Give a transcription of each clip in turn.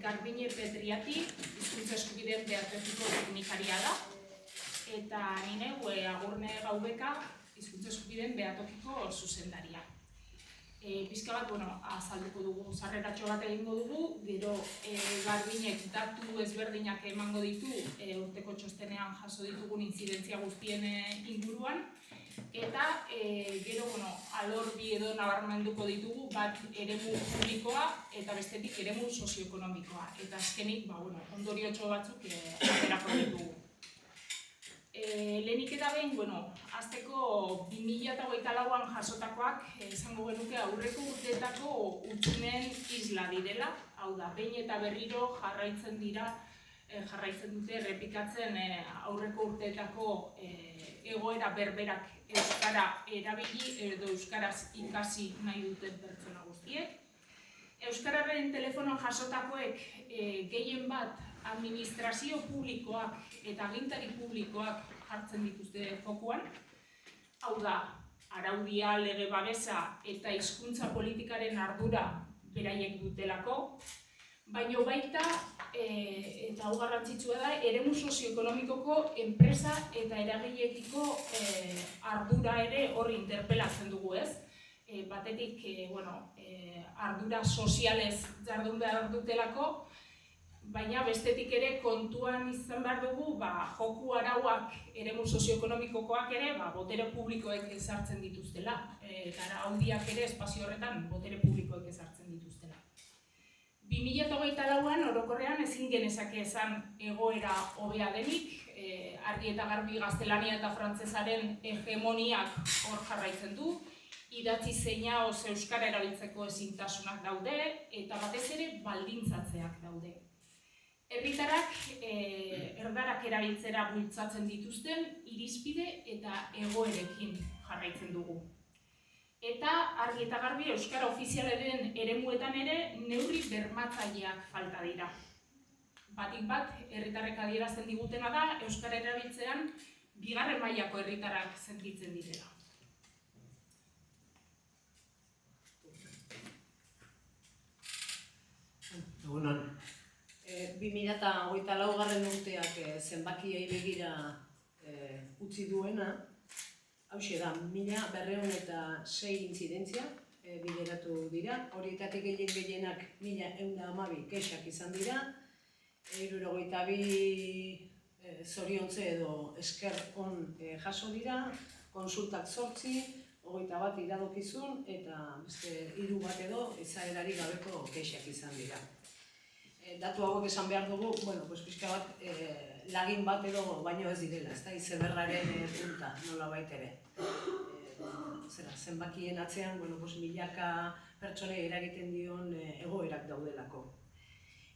Garbine Petriati, hizkuntza eskubideen behartezko teknikaria da, eta nire Agurne Gaubeka, hizkuntza eskubideen behatokiko zuzendaria. Pizka bat, azalduko dugu, sarreratxo bat egingo dugu, gero Garbinek datu ezberdinak emango ditu urteko txostenean jaso ditugun intzidentzia guztien inguruan, eta gero, alor bi edo nabarmenduko ditugu, bat eremu publikoa eta bestetik eremu sozioekonomikoa. Eta azkenik, ondoriotxo batzuk aterako ditugu. Lehenik eta behin, azteko 2024an jasotakoak esango genuke aurreko urteetako hutsunen isla direla, hau da, behin eta berriro jarraitzen dute errepikatzen aurreko urteetako egoera berberak euskara erabili edo euskaraz ikasi nahi duten pertsona guztiek. Euskararen telefonoan jasotakoek gehien bat administrazio publikoak eta agintari publikoak jartzen dituzte fokuan. Hau da, araudia, lege babesa eta hizkuntza politikaren ardura beraiek dutelako, baina baita, eta hau garrantzitsua da, eremu sozioekonomikoko enpresa eta eragileekiko ardura ere hori interpelatzen dugu, ez? Batetik, ardura sozialez jardun behar dutelako, baina bestetik ere kontuan izan behar dugu joku arauak eremu sozioekonomikokoak ere botere publikoek ezartzen dituztela, eta araudiak ere espazio horretan botere publikoek ezartzen dituztela. 2024an orokorrean ezin genezake esan egoera hobea denik, argi eta garbi gaztelania eta frantsesaren hegemoniak hor jarraitzen du, idatzi zeina oso euskara erabiltzeko ezintasunak daude, eta batez ere baldintzatzeak daude. Herritarrak erdarak erabiltzera bultzatzen dituzten irizpide eta egoerekin jarraitzen dugu. Eta argi eta garbi euskara ofizialaren eremuetan ere neurri bermatzaileak falta dira. Batik bat, herritarrek adierazten digutena da euskara erabiltzean bigarren mailako herritarrak sentitzen direla. Egunon. 2024 urteak zenbakiei begira utzi duena, hauxe da, 1.206 intzidentzia bideratu dira, horietatik gehienak 1.112 kexak izan dira, 72 zoriontze edo esker on jaso dira, konsultak 8, 21 iradokizun eta beste 3 bat edo izaerarik gabeko kexak izan dira. Datu hauek esan behar dugu, pixka bat lagin bat edo baino ez direla, ez da, izeberraren punta nola baitere. Zenbakien atzean, milaka pertsonei eragiten dion egoerak daudelako.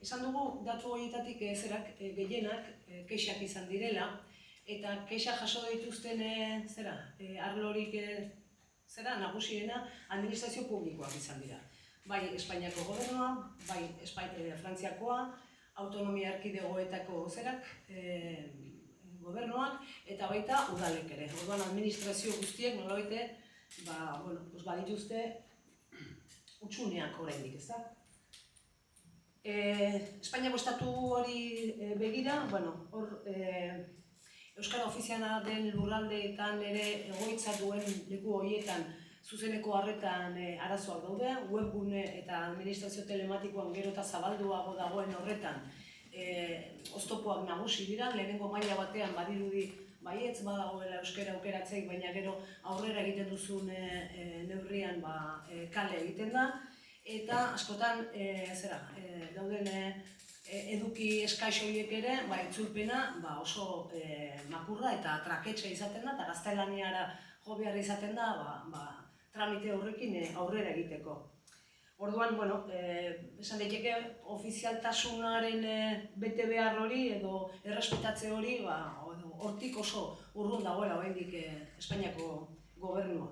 Esan dugu, datu horietatik gehienak kexak izan direla, eta kexa jaso dituzten arlorik nagusiena administrazio publikoak izan dira. Bai Espainiako gobernua, bai Frantziakoa, autonomia erkidegoetako gobernuak, eta baita udalek ere. Orduan administrazio guztiek nolabait badituzte hutsuneak oraindik, ezta? Espainiako estatu hori begira, hor euskara ofiziala den lurraldeetan ere egoitza duen leku horietan zuzeneko harretan arazoak daude, webgune eta administrazio telematikoan gero eta zabalduago dagoen horretan oztopoak nagusi dira, lehenengo maila batean badirudi baietz badagoela euskara aukeratzeik, baina gero aurrera egiten duzun neurrian kale egiten da, eta askotan dauden eduki eskais horiek ere, itzulpena oso makurra eta traketxa izaten da, eta gaztelaniara jo behar izaten da, tramite horrekin aurrera egiteko. Orduan, esan daiteke ofizialtasunaren bete behar hori edo errespetatze hori hortik oso urrun dagoela oraindik Espainiako gobernua.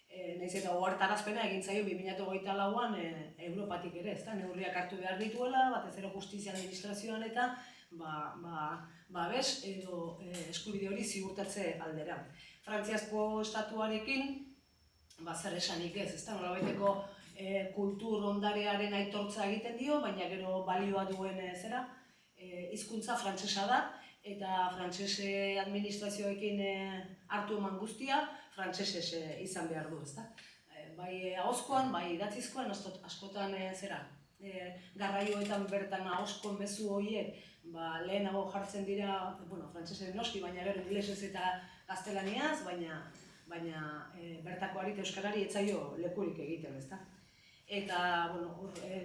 Nahiz eta ohartarazpena egin zaio 2024an Europatik ere, ezta, neurriak hartu behar dituela, batez ere justizia administrazioan eta babes edo eskubide hori ziurtatze aldera. Frantziazko estatuarekin zer esanik ez, ezta, nolabaiteko kultur ondarearen aitortza egiten dio, baina gero balioa duen hizkuntza frantsesa da, eta frantsese administrazioekin hartu eman guztia frantsesez izan behar du, ezta? Bai ahozkoan, bai idatzizkoan, askotan garraioetan bertan ahozko mezu horiek lehenago jartzen dira, frantsesez noski, baina gero ingelesez eta gaztelaniaz, baina bertakoari eta euskarari ez zaio lekurik egiten, ezta? Eta,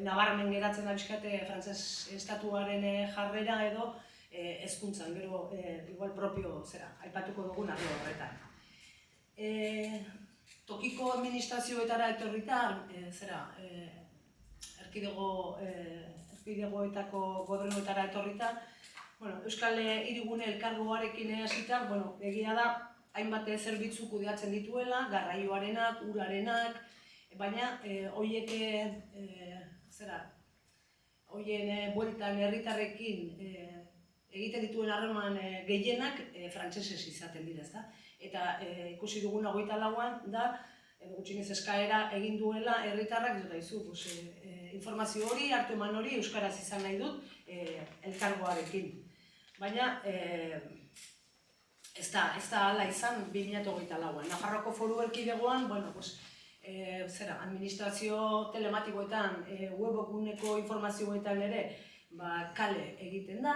nabarmen geratzen da bizkate frantses estatuaren jarrera edo hezkuntzan, gero igual propio aipatuko dugun arlo horretan. Tokiko administrazioetara etorrita, erkidegoetako gobernuetara etorrita, Euskal Hirigune Elkargoarekin hasita, egia da, hainbat zerbitzu kudeatzen dituela, garraioarenak, urarenak, baina horien bueltan herritarrekin egiten dituen harreman gehienak frantsesez izaten dira, ezta? Eta ikusi dugun 24an da, gutxienez eskaera egin duela herritarrak, informazio hori, hartu eman hori, euskaraz izan nahi dut elkargoarekin. Baina ez da hala izan 2024an. Nafarroako Foru Erkidegoan, administrazio telematikoetan, webguneko informazioetan ere kale egiten da,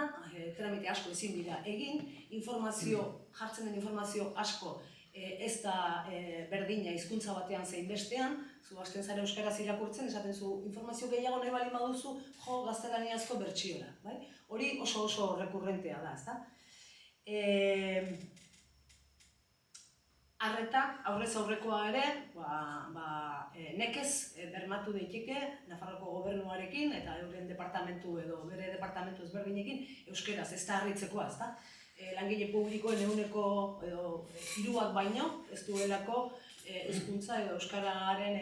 tramite asko ezin dira egin, jartzen den informazio asko ez da berdina hizkuntza batean zein bestean, zu hasten zara euskaraz irakurtzen, esaten zu informazio gehiago nahi bali baduzu, jo gaztelaniazko bertsiora. Hori oso rekurrentea da, ezta? Arreta, aurrez aurrekoa ere, nekez bermatu daiteke Nafarroko gobernuarekin eta euren departamentu edo bere departamentu ezberdinekin euskaraz, ez da harritzekoa, ezta? Langile publikoen ehuneko edo 3 baino ez duelako hizkuntza edo euskararen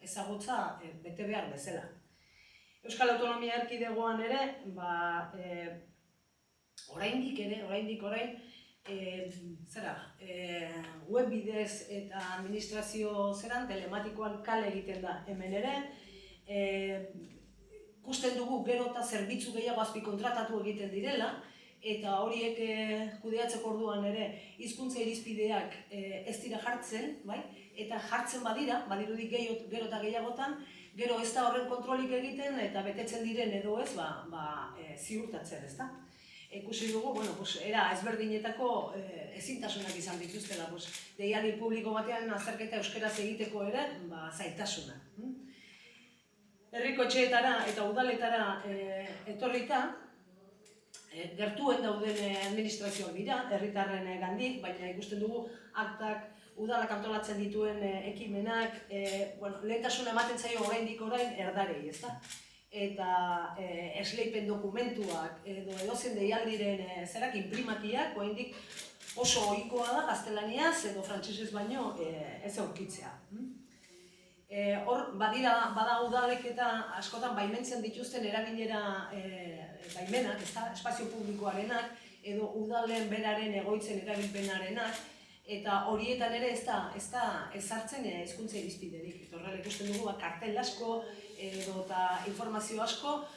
ezagutza bete behar bezala. Euskal Autonomia Erkidegoan ere, oraindik web bidez eta administrazio telematikoan kale egiten da hemen ere. Ikusten dugu gero eta zerbitzu gehiago azpikontratatu egiten direla, eta horiek kudeatzeko orduan ere hizkuntza irizpideak ez dira jartzen, eta jartzen badirudi gero eta gehiagotan, gero ez da horren kontrolik egiten eta betetzen diren edo ez, ziurtatzen, ezta? Ikusi dugu, era ezberdinetako ezintasunak izan dituztela, deialdi publiko batean azterketa euskaraz egiteko ere, zailtasunak. Herriko etxeetara eta udaletara etorrita, gertuen dauden administrazioak dira, herritarren gandik, baina ikusten dugu aktak, udalak antolatzen dituen ekimenak, lehentasuna ematen zaio orain erdarei, ezta? Eta esleipen dokumentuak edo edozen deialdiren inprimakiak oraindik oso ohikoa da gaztelaniaz edo frantsesez baino ez aurkitzea. Hor bada udalek eta askotan baimentzen dituzten erabilera baimenak, espazio publikoarenak edo udalen beraren egoitzen erabilpenarenak, eta horietan ere ez da ezartzen hizkuntza irizpiderik. Horrela ikusten dugu kartel asko eta informazio asko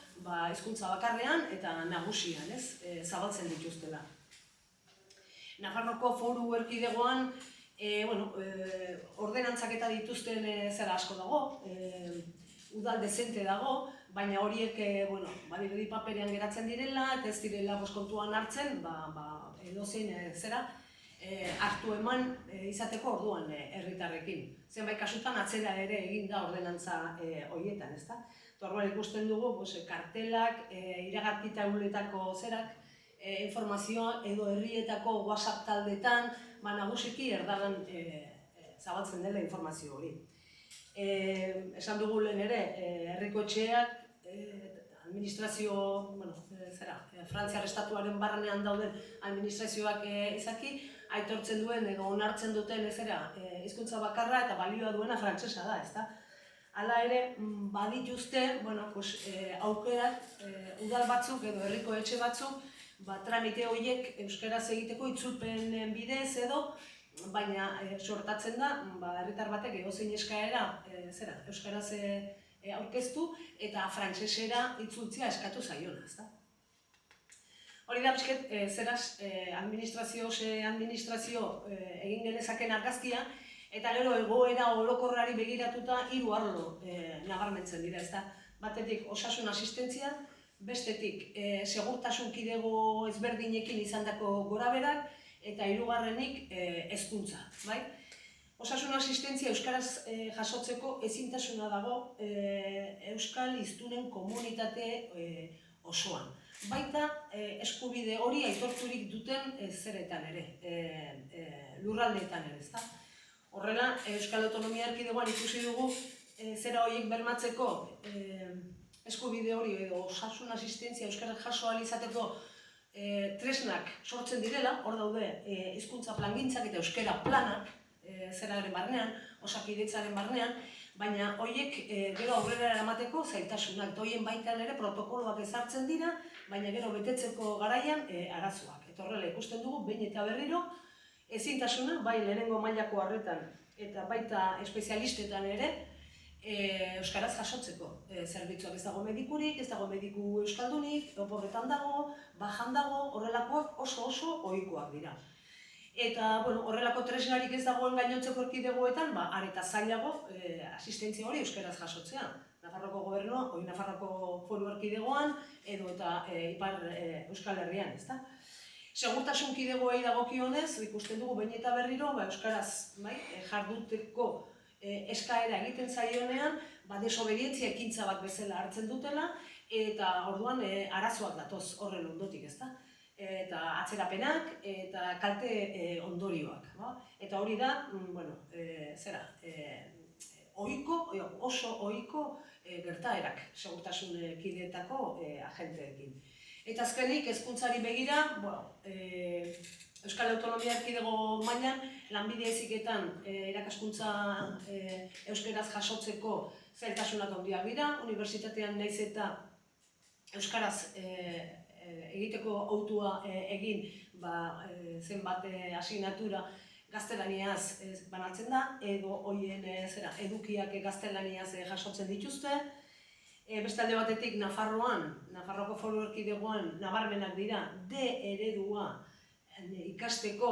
hizkuntza bakarrean eta nagusian zabaltzen dituztela. Nafarroako Foru Erkidegoan ordenantzaketa dituzten asko dago, udal dezente dago, baina horiek badirudi paperean geratzen direla eta ez direla kontuan hartzen edozein hartu eman izateko orduan herritarrekin. Zenbait kasutan atzera ere egin da ordenantza horietan, ezta? Orduan ikusten dugu kartelak, iragarki tauletako informazioa edo herrietako WhatsApp taldetan, nagusiki erdaran zabaltzen dela informazio hori. Esan dugu lehen ere, herriko etxeak, administrazio, Frantziar estatuaren barrenean dauden administrazioak izaki, aitortzen duen edo onartzen duten hizkuntza bakarra eta balioa duena frantsesa da, ezta? Hala ere, badituzte aukerak udal batzuk edo herriko etxe batzuk tramite horiek euskaraz egiteko itzulpen bidez edo baina sortatzen da, herritar batek edozein eskaera euskaraz aurkeztu eta frantsesera itzultzea eskatu zaiona, ezta? Hori da pixket, administrazio egin genezaken argazkia, eta gero egoera orokorrari begiratuta 3 arlo nabarmentzen dira, ezta? Batetik osasun asistentzia, bestetik segurtasun kidego ezberdinekin izandako goraberak, eta 3. Hezkuntza, bai? Osasun asistentzia euskaraz jasotzeko ezintasuna dago euskal hiztunen komunitate osoan. Baita eskubide hori aitorturik duten zeretan ere, lurraldeetan ere, ezta? Horrela, Euskal Autonomia Erkidegoan ikusi dugu zera horiek bermatzeko eskubide hori edo osasun asistentzia euskaraz jaso ahal izateko tresnak sortzen direla, hor daude hizkuntza plangintzak eta euskara planak zeraren barnean, Osakidetzaren barnean, baina horiek gero aurrera eramateko zailtasunak, eta horien baitan ere protokoloak ezartzen dira, baina gero betetzeko garaian arazoak. Eta horrela ikusten dugu, behin eta berriro, ezintasuna, bai lehenengo mailako arretan eta baita espezialistetan ere, euskaraz jasotzeko zerbitzuak. Ez dago medikurik, ez dago mediku euskaldunik, oporretan dago, bajan dago, horrelakoak oso ohikoak dira. Eta horrelako tresnarik ez dagoen gainontzeko erkidegoetan, areta zailago asistentzia hori euskaraz jasotzea. Nafarroko gobernua, Nafarroko foru erkidegoan, edo eta Ipar Euskal Herrian, ezta? Segurtasun kidegoei dagokionez, ikusten dugu behin eta berriro, euskaraz jarduteko eskaera egiten zaionean, desobedientzia ekintza bat bezala hartzen dutela, eta orduan arazoak datoz horren ondotik, ezta? Eta atzerapenak eta kalte ondorioak. Eta hori da, oso ohiko gertaerak segurtasun kideetako agenteekin. Eta azkenik, hezkuntzari begira, Euskal Autonomia Erkidego mailan, lanbide heziketan irakaskuntza euskaraz jasotzeko zailtasunak handiak dira, unibertsitatean nahiz eta euskaraz egiteko autua egin zenbat asignatura gaztelaniaz banatzen da, edo horien edukiak gaztelaniaz jasotzen dituzte. Beste alde batetik Nafarroko foru erkidegoan nabarmenak dira D eredua ikasteko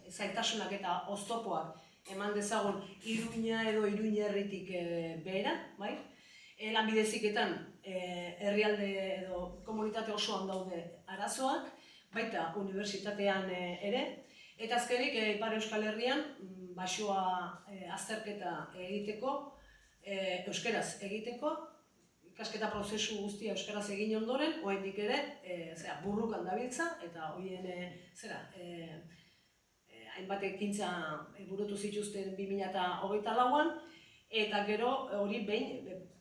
zailtasunak eta oztopoak eman dezagun Iruña edo Iruñerritik behera, bai? Lanbide heziketan herrialde edo komunitate osoan daude arazoak, baita unibertsitatean ere, eta azkenik Ipar Euskal Herrian baxua azterketa egiteko, euskaraz egiteko, ikasketa prozesu guztia euskaraz egin ondoren, oraindik ere burrukan dabiltza, eta horien hainbat ekintza burutu zituzten 2024an, eta gero hori behin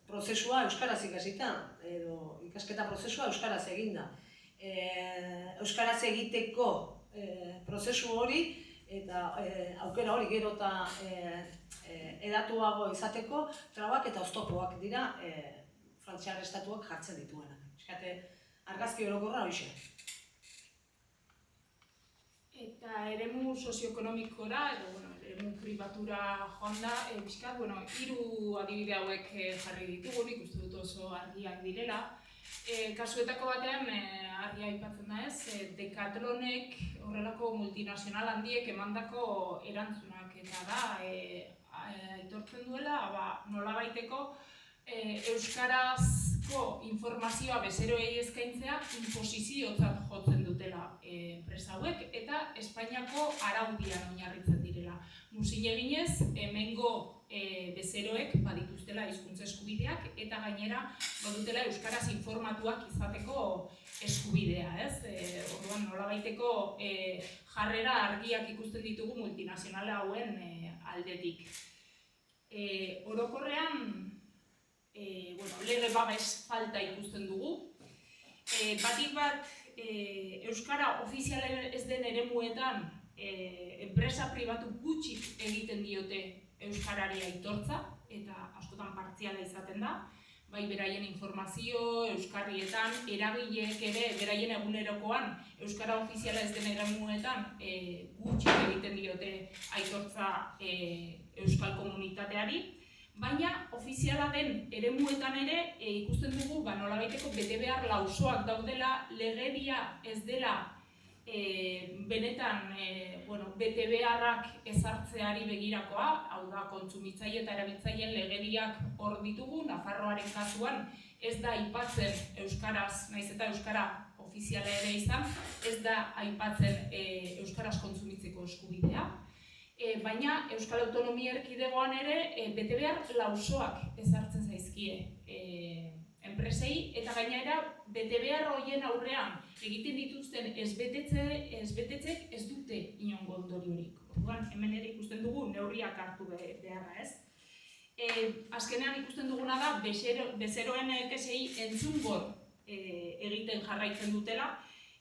prozesua euskaraz ikasita, edo ikasketa prozesua euskaraz eginda. Euskaraz egiteko prozesu hori eta aukera hori gero eta edatuago izateko trabak eta oztopoak dira Frantziar estatuak jartzen dituenak. Argazki orokorra hoxe. Eta eremu sozioekonomikora, eremu pribatura joan da, bizkat, 3 adibide hauek jarri ditugu, nik uste dut oso argiak direla. Kasuetako batean, argia aipatzen da ez, Decathlonek horrelako multinazional handiek emandako erantzunak, eta da, aitortzen duela, nolabaiteko euskarazko informazioa bezeroei eskaintzea inposiziotzat jotzen dutela enpresa hauek eta Espainiako araudian oinarritzen direla. Muzin eginez, hemengo bezeroek badituztela hizkuntza eskubideak eta gainera badutela euskaraz informatuak izateko eskubidea, ez? Orduan nolabaiteko jarrera argiak ikusten ditugu multinazionala hauen aldetik. Orokorrean, lege babes falta ikusten dugu. Batik bat, euskara ofiziala ez den eremuetan enpresa pribatu gutxik egiten diote euskarari aitortza, eta askotan partziala izaten da. bai beraien informazio, euskarrietan, eragileek ere beraien egunerokoan, euskara ofiziala ez den eremuetan gutxi egiten diote aitortza euskal komunitateari, baina ofiziala den eremuetan ere ikusten dugu nolabaiteko betebehar lausoak daudela, legedia ez dela benetan betebeharrak ezartzeari begirakoa, hau da, kontsumitzaile eta erabiltzaileen legediak hor ditugu, Nafarroaren kasuan ez da aipatzen euskaraz, naiz eta euskara ofiziala ere izan, ez da aipatzen euskaraz kontsumitzeko eskubidea, baina Euskal Autonomia Erkidegoan ere betebehar lausoak ezartzen zaizkie enpresei, eta gainera betebehar horien aurrean egiten dituzten ezbetetzek ez dute inongo ondoriorik. Orduan, hemen ere ikusten dugu neurriak hartu beharra, ez? Azkenean ikusten duguna da bezeroen kesei entzungor egiten jarraitzen dutela,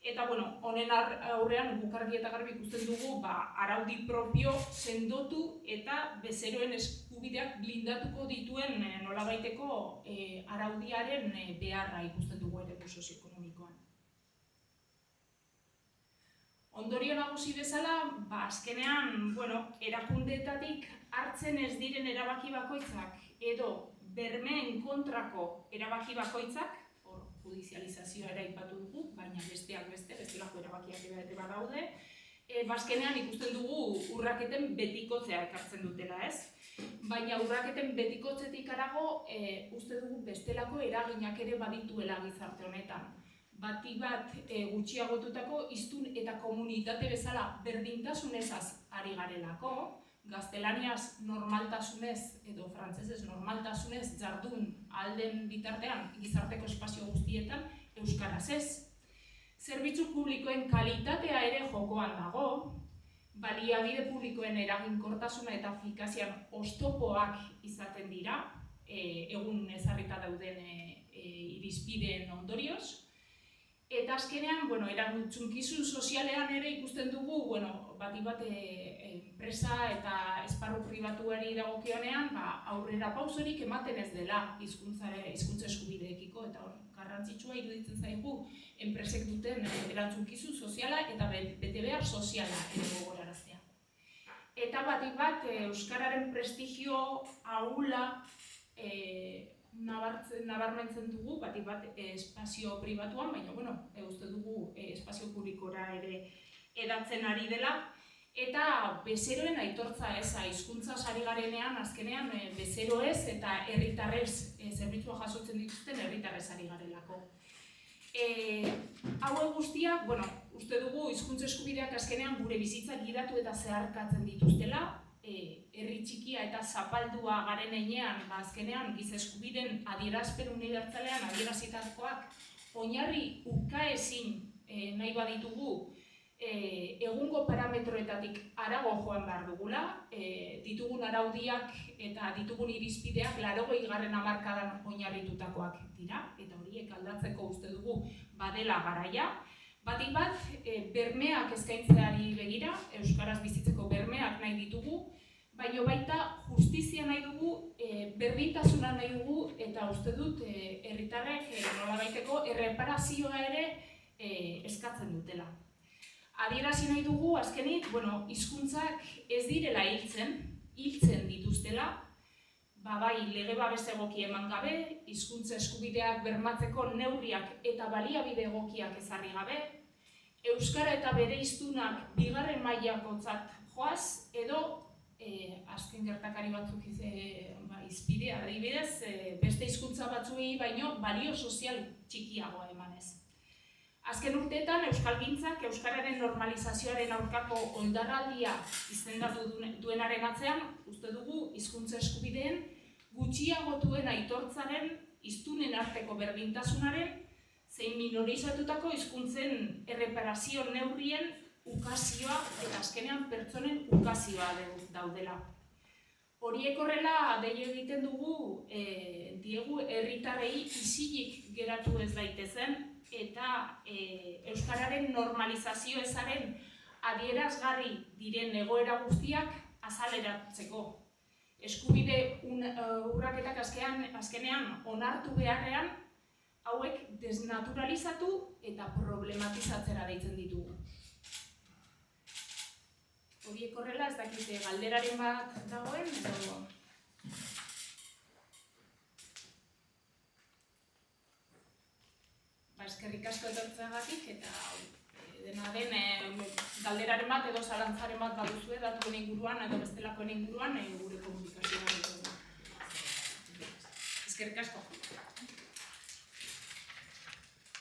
eta honen aurrean guk argi eta garbi ikusten dugu araudi propio sendotu eta bezeroen eskubideak blindatuko dituen nolabaiteko araudiaren beharra ikusten dugu eredu sozioekonomikoan. Ondorio nagusi bezala, azkenean erakundeetatik hartzen ez diren erabaki bakoitzak edo bermeen kontrako erabaki bakoitzak, judizializazioa ere aipatu dugu, baina besteak beste, bestelako erabakiak ere badaude, azkenean ikusten dugu urraketen betikotzea ekartzen dutela, ez? Baina urraketen betikotzetik harago, uste dugu bestelako eraginak ere badituela gizarte honetan. Batik bat gutxiagotutako hiztun eta komunitate bezala berdintasunezaz ari garelako, gaztelaniaz normaltasunez edo frantsesez normaltasunez jardun alden bitartean gizarteko espazio guztietan euskaraz ez. Zerbitzu publikoen kalitatea ere jokoan dago, baliabide publikoen eraginkortasuna eta efikazian oztopoak izaten dira, egun ezarrita dauden irizpideen ondorioz. Eta azkenean, erantzunkizun sozialean ere ikusten dugu, batik bat enpresa eta esparru pribatuari dagokionean, aurrera pausorik ematen ez dela hizkuntza eskubideekiko, eta hor garrantzitsua iruditzen zaigu enpresek duten erantzunkizun soziala eta betebehar soziala ere gogoraraztea. Eta batik bat euskararen prestigio ahula nabarmentzen dugu, batik bat espazio pribatuan, baina uste dugu espazio publikora ere edatzen ari dela, eta bezeroen aitortza eza, hizkuntzaz ari garenean, azkenean bezero ez eta herritarrez zerbitzua jasotzen dituzten herritarrez ari garelako. Hau guztiak, uste dugu hizkuntza eskubideak azkenean gure bizitzak gidatu eta zeharkatzen dituztela, herri txikia eta zapaldua garen heinean, azkenean giza eskubideen adierazpen unibertsalean adierazitakoak oinarri ukaezin nahi baditugu egungo parametroetatik harago joan behar dugula, ditugun araudiak eta ditugun irizpideak 80. hamarkadan oinarritutakoak dira, eta horiek aldatzeko uste dugu badela garaia. Batik bat, bermeak eskaintzeari begira, euskaraz bizitzeko bermeak nahi ditugu, baina baita justizia nahi dugu, berdintasuna nahi dugu, eta uste dut herritarrek nolabaiteko erreparazioa ere eskatzen dutela. Adierazi nahi dugu, azkenik, hizkuntzak ez direla hiltzen dituztela, bai lege babes egoki eman gabe, hizkuntza eskubideak bermatzeko neurriak eta baliabide egokiak ezarri gabe, euskara eta bere hiztunak bigarren mailakotzat joaz, edo azken gertakari batzuk izpidea adibidez, beste hizkuntza batzuei baino balio sozial txikiagoa emanez. Azken urteetan, euskalgintzak euskararen normalizazioaren aurkako oldarraldia izendatu duenaren atzean, uste dugu hizkuntza eskubideen gutxiagotuen aitortzaren, hiztunen arteko berdintasunaren, zein minorizatutako hizkuntzen erreparazio neurrien ukazioa eta azkenean pertsonen ukazioa daudela. Horiek horrela dei egiten dugu diegu herritarrei isilik geratu ez daitezen eta euskararen normalizazio ezaren adierazgarri diren egoera guztiak azaleratzeko. eskubide urraketak azkenean onartu beharrean, hauek desnaturalizatu eta problematizatzera deitzen ditugu. Horiek horrela, ez dakite galderaren bat dagoen, edo... Eskerrik asko etortzeagatik eta dena den galderaren bat edo zalantzaren bat baduzue datuen inguruan edo bestelakoen inguruan gure komunikazioa. Eskerrik asko.